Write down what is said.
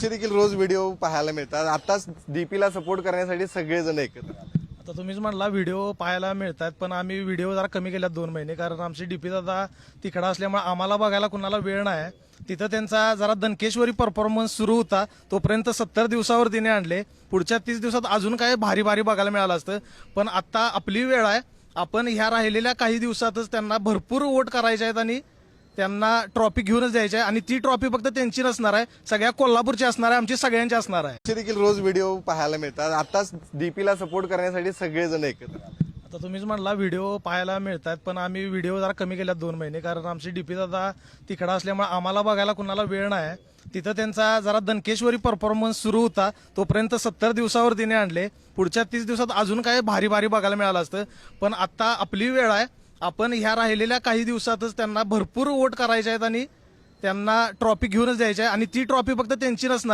देखील रोज व्हिडिओ पाहायला मिळतात. आताच डीपीला सपोर्ट करण्यासाठी सगळेजण एकत्र आले. आता तुम्हीच म्हणला व्हिडिओ पाहायला मिळतात, पण आम्ही व्हिडिओ जरा कमी केल्यात 2 महिने, कारण आमची डीपी दादा तिकडं असल्यामुळे आम्हाला बघायला कुणाला वेळ नाही. तिथं त्यांचा जरा दणकेश्वरी परफॉर्मन्स सुरू होता, तोपर्यंत 70 दिवसावर तिने आणले. पुढच्या 30 दिवसात अजून काय भारी भारी बघायला मिळालं असतं, पण आता आपली वेळ आहे. आपण ह्या राहिलेल्या काही दिवसातच त्यांना भरपूर वोट करायचे आहेत आणि त्यांना ट्रॉफी घेऊनच द्यायची आहे. आणि ती ट्रॉफी फक्त त्यांची नसणार आहे, सगळ्या कोल्हापूरची असणार आहे, आमची सगळ्यांची असणार आहे. देखील रोज व्हिडिओ पाहायला मिळतात. आताच डीपीला सपोर्ट करण्यासाठी सगळेजण एकत्र आले. आता तुम्हीच म्हणला व्हिडिओ पाहायला मिळतात, पण आम्ही व्हिडिओ जरा कमी केल्यात 2 महिने, कारण आमची डीपी दादा तिकडं असल्यामुळे आम्हाला बघायला कुणाला वेळ नाही. तिथं त्यांचा जरा दणकेश्वरी परफॉर्मन्स सुरू होता, तोपर्यंत 70 दिवसावर तिने आणले. पुढच्या 30 दिवसात अजून काय भारी भारी बघायला मिळालं असतं, पण आता आपली वेळ आहे. आपण ह्या राहिलेल्या काही दिवसातच त्यांना भरपूर वोट करायचे आहेत आणि त्यांना ट्रॉफी घेऊनच द्यायची आहे. आणि ती ट्रॉफी फक्त त्यांची नसणार.